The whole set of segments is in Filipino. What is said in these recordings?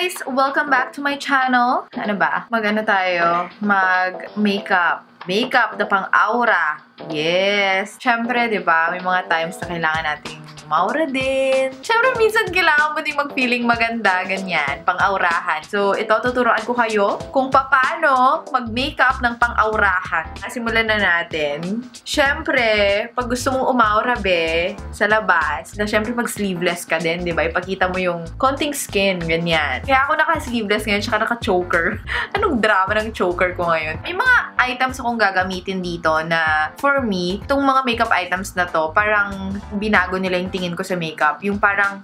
guys! Welcome back to my channel. Ano ba? Mag-ano tayo? Mag-makeup. Makeup na pang-aura. Yes! Siyempre, di ba? May mga times na kailangan nating maura din. Siyempre, minsan kailangan mo din mag-feeling maganda, ganyan, pang-aurahan. So, ito, tuturuan ko kayo kung paano mag-makeup ng pang-aurahan. Simulan na natin. Siyempre, pag gusto mong umaura, be, sa labas, na siyempre mag-sleeveless ka din, di ba? Ipakita mo yung konting skin, ganyan. Kaya ako naka-sleeveless ngayon, tsaka naka-choker. Anong drama ng choker ko ngayon? May mga items akong gagamitin dito na, for me, itong mga makeup items na to, parang binago nila yung tingin ko sa makeup. Yung parang,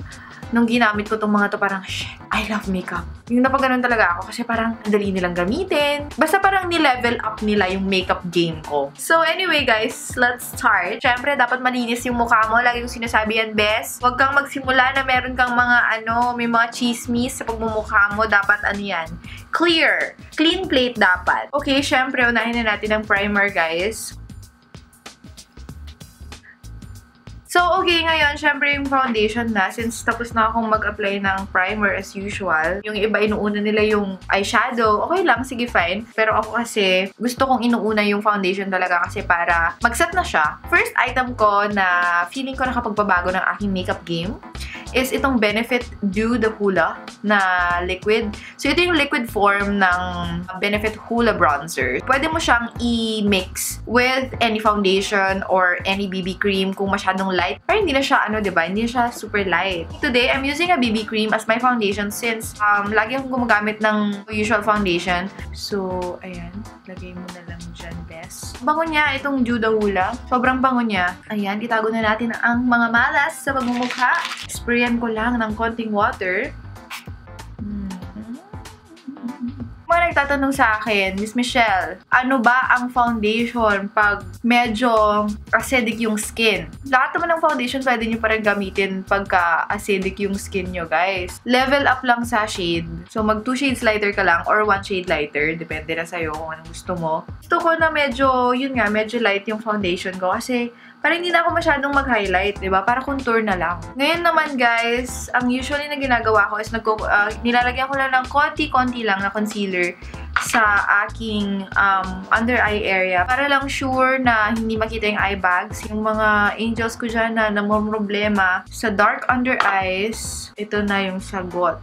nung ginamit ko itong mga to, parang, shit, I love makeup. Yung napaganon talaga ako kasi parang dali nilang gamitin. Basta parang ni-level up nila yung makeup game ko. So anyway guys, let's start. Siyempre, dapat malinis yung mukha mo. Lagi yung sinasabi yan, best. Huwag kang magsimula na meron kang mga may mga chismis sa pagmumukha mo. Dapat ano yan? Clear. Clean plate dapat. Okay, siyempre, unahin na natin ang primer, guys. So, okay, ngayon, syempre yung foundation na, since tapos na akong mag-apply ng primer as usual, yung iba inuuna nila yung eyeshadow, okay lang, sige, fine. Pero ako kasi, gusto kong inuuna yung foundation talaga kasi para mag-set na siya. First item ko na feeling ko nakapagbabago ng aking makeup game is itong Benefit Dew the Hoola na liquid. So, ito yung liquid form ng Benefit Hoola Bronzer. Pwede mo siyang i-mix with any foundation or any BB cream kung masyadong light. Pero hindi na siya, diba? Hindi na siya super light. Today, I'm using a BB cream as my foundation since lagi akong gumagamit ng usual foundation. So, ayan. Lagay mo na lang dyan, best. Bango niya, itong Dew the Hoola. Sobrang bango niya. Ayan, itago na natin ang mga malas sa pagmumukha. Sprayan ko lang ng konting water. Mga nagtatanong sa akin, Miss Michelle, ano ba ang foundation pag medyo acidic yung skin? Lahat naman ng foundation pwede nyo pa rin gamitin pagka acidic yung skin nyo, guys. Level up lang sa shade. So, mag 2 shades lighter ka lang or 1 shade lighter. Depende na sa'yo kung anong gusto mo. Gusto ko na medyo, yun nga, medyo light yung foundation ko kasi parang hindi na ako masyadong mag-highlight, diba? Para contour na lang. Ngayon naman, guys, ang usually na ginagawa ko is nilalagyan ko lang ng konti-konti lang na concealer sa aking under eye area para lang sure na hindi makita yung eye bags. Yung mga angels ko dyan na namumroblema sa dark under eyes, ito na yung sagot.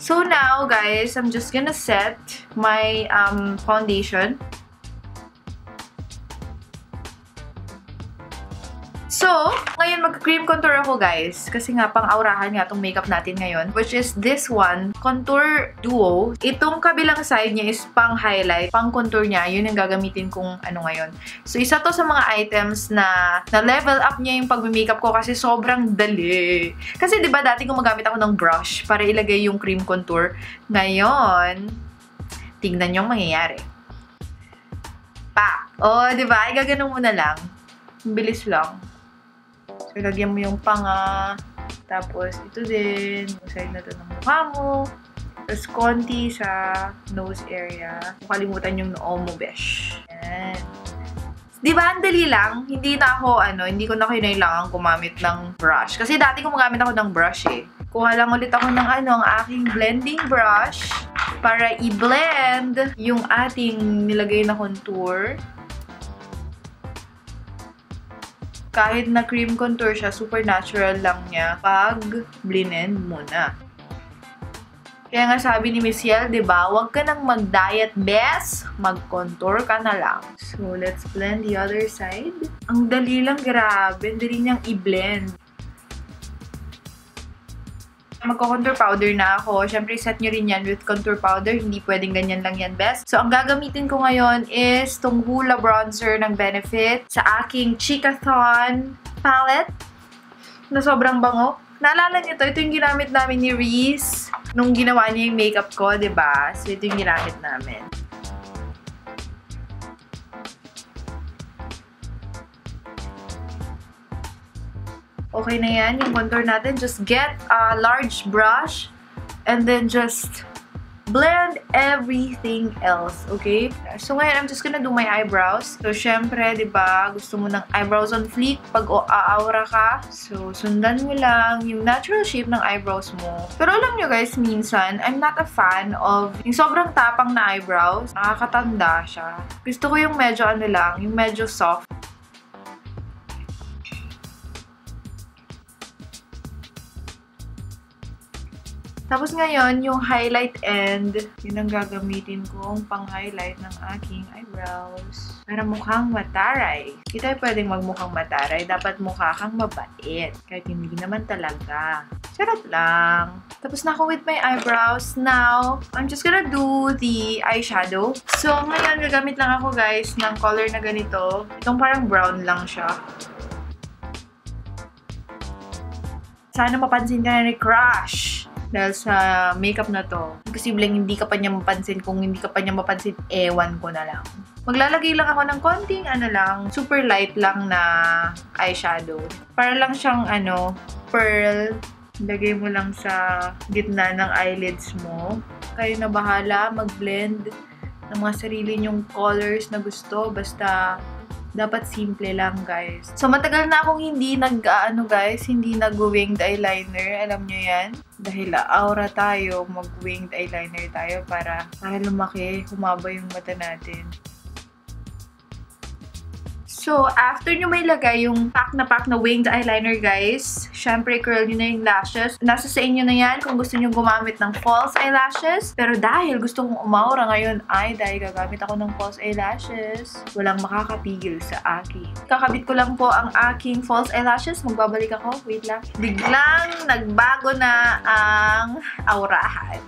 So now, guys, I'm just gonna set my foundation. So, ngayon mag-cream contour ako, guys. Kasi nga, pang-aurahan nga itong makeup natin ngayon. Which is this one, Contour Duo. Itong kabilang side niya is pang-highlight. Pang-contour niya, yun yung gagamitin kong ngayon. So, isa to sa mga items na level up niya yung pag-makeup ko kasi sobrang dali. Kasi, di ba, dati gumagamit ako ng brush para ilagay yung cream contour. Ngayon, tingnan yung mangyayari. Pa! O, di ba? Igaganon mo na lang. Bilis lang. So, lagyan mo yung panga. Tapos, ito din. Yung side na to ng mukha mo. Tapos, konti sa nose area. Kalimutan yung noo mo, besh. Yan. Diba, ang dali lang. Hindi na ako, hindi ko na kailangan gumamit ng brush. Kasi dati gumagamit ako ng brush eh. Kuha lang ulit ako ng ang aking blending brush para i-blend yung ating nilagay na contour. Kahit na cream contour siya, super natural lang niya pag blend muna. Kaya nga sabi ni Miss Yel, diba, huwag ka nang mag-diet, best. Mag-contour ka na lang. So, let's blend the other side. Ang dali lang, grabe. Ang dali niyang i-blend. Magko-contour powder na ako. Siyempre, set nyo rin yan with contour powder. Hindi pwedeng ganyan lang yan, best. So, ang gagamitin ko ngayon is tong Hoola Bronzer ng Benefit sa aking Chikathon palette na sobrang bango. Naalala nyo to? Ito yung ginamit namin ni Reese nung ginawa niya yung makeup ko, diba? So, ito yung ginamit namin. Okay na yan, yung contour natin. Just get a large brush and then just blend everything else, okay? So ngayon, I'm just gonna do my eyebrows. So syempre, di ba, gusto mo ng eyebrows on fleek pag aura ka. So sundan mo lang yung natural shape ng eyebrows mo. Pero alam nyo guys, minsan, I'm not a fan of yung sobrang tapang na eyebrows. Nakakatanda siya. Gusto ko yung medyo ano lang, yung medyo soft. Tapos ngayon, yung highlight end, yun ang gagamitin kong pang-highlight ng aking eyebrows. Para mukhang mataray. Hindi tayo pwedeng magmukhang mataray. Dapat mukha kang mabait. Kahit hindi naman talaga. Charot lang. Tapos na ako with my eyebrows. Now, I'm just gonna do the eyeshadow. So, ngayon, gagamit lang ako guys ng color na ganito. Itong parang brown lang siya. Sana mapansin ka na ni Crush. Dahil sa makeup na to. Posibleng hindi ka pa niya mapansin. Kung hindi ka pa niya mapansin, ewan ko na lang. Maglalagay lang ako ng konting ano lang, super light lang na eyeshadow. Para lang siyang ano, pearl. Lagay mo lang sa gitna ng eyelids mo. Kayo na bahala mag-blend ng mga sarili nyong colors na gusto. Basta dapat simple lang, guys. So, matagal na akong hindi hindi nag-winged eyeliner. Alam nyo yan? Dahil aura tayo, mag-winged eyeliner tayo para lumaki, humaba yung mata natin. So, after nyo may lagay yung pack na winged eyeliner, guys, syempre, curl nyo na yung lashes. Nasa sa inyo na yan kung gusto nyo gumamit ng false eyelashes. Pero dahil gusto kong umaura ngayon, dahil gagamit ako ng false eyelashes, walang makakapigil sa akin. Kakabit ko lang po ang aking false eyelashes. Magbabalik ako. Wait lang. Biglang nagbago na ang aurahan.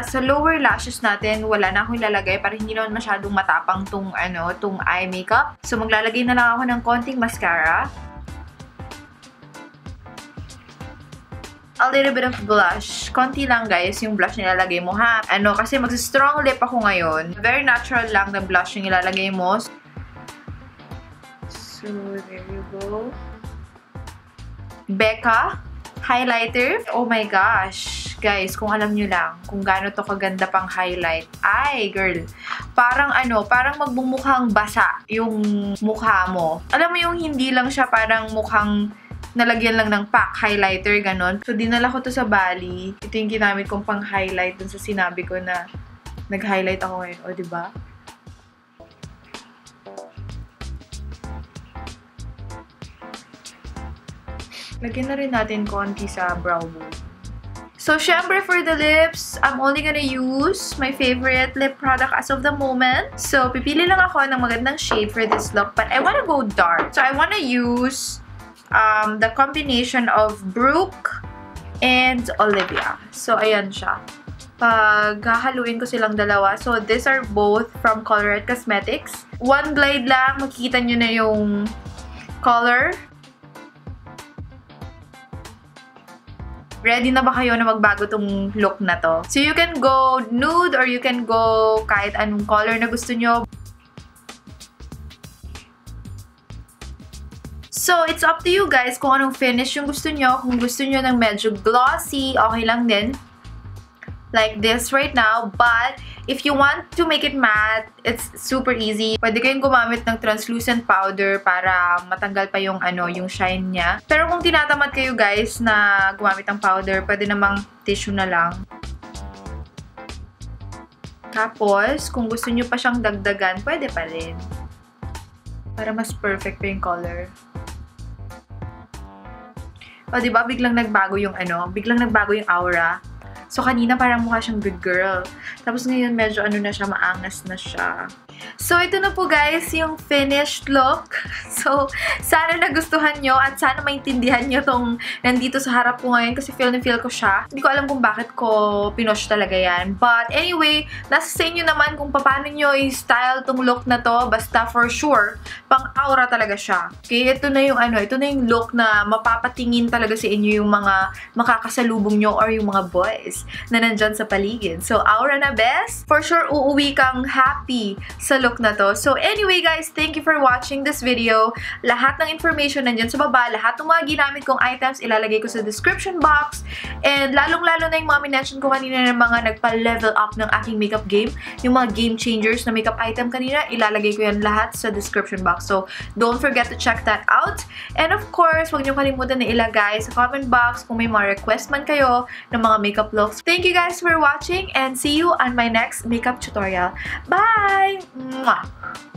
Sa lower lashes natin, wala na akong ilalagay para hindi naman masyadong matapang tong eye makeup. So, maglalagay na lang ako ng konting mascara. A little bit of blush. Konti lang guys yung blush na ilalagay mo ha. Kasi mag-strong lip ako ngayon. Very natural lang na blush yung ilalagay mo. So, there you go. Becca highlighter. Oh my gosh. Guys, kung alam nyo lang kung gaano to kaganda pang highlight. Ay, girl. Parang magbumukhang basa yung mukha mo. Alam mo yung hindi lang siya parang mukhang nalagyan lang ng pack highlighter, ganon. So, dinala ko to sa Bali. Ito yung ginamit kong pang highlight dun sa sinabi ko na nag-highlight ako ngayon. O, diba? Lagyan na rin natin konti sa brow bone. So, syempre for the lips, I'm only gonna use my favorite lip product as of the moment. So, pipili lang ako ng magandang shade for this look. But I wanna go dark. So, I wanna use the combination of Brooke and Olivia. So, ayan siya. Paghahaluin ko silang dalawa. So, these are both from Colorette Cosmetics. One glide lang. Makikita nyo na yung color. Ready na ba kayo na magbago tong look na to? So, you can go nude or you can go kahit anong color na gusto nyo. So, it's up to you guys kung anong finish yung gusto nyo. Kung gusto nyo ng medyo glossy, okay lang din. Like this right now. But, if you want to make it matte, it's super easy. Pwede kayong gumamit ng translucent powder para matanggal pa yung yung shine niya. Pero kung tinatamad kayo guys na gumamit ng powder, pwede namang tissue na lang. Tapos, kung gusto nyo pa siyang dagdagan, pwede pa rin. Para mas perfect pa yung color. O, diba? Biglang nagbago yung biglang nagbago yung aura. So, kanina parang mukha siyang good girl. Tapos ngayon, medyo na siya, maangas na siya. So, ito na po guys, yung finished look. So, sana nagustuhan nyo at sana maintindihan nyo tong nandito sa harap ko ngayon kasi feel na feel ko siya. Hindi ko alam kung bakit ko pinush talaga yan. But anyway, nasa sa inyo naman kung paano nyo i-style tong look na to. Basta for sure, pang-aura talaga siya. Okay, ito na yung ito na yung look na mapapatingin talaga sa inyo yung mga makakasalubong nyo or yung mga boys na nandyan sa paligid. So, aura na best. For sure, uuwi kang happy sa look na to. So anyway guys, thank you for watching this video. Lahat ng information nandyan sa baba. Lahat ng mga ginamit kong items, ilalagay ko sa description box. And lalong-lalo na yung mga minention ko kanina ng mga nagpa-level up ng aking makeup game. Yung mga game changers na makeup item kanina, ilalagay ko yan lahat sa description box. So don't forget to check that out. And of course, huwag niyo kalimutan na ilagay sa comment box kung may mga request man kayo ng mga makeup looks. Thank you guys for watching and see you on my next makeup tutorial. Bye! Mwah!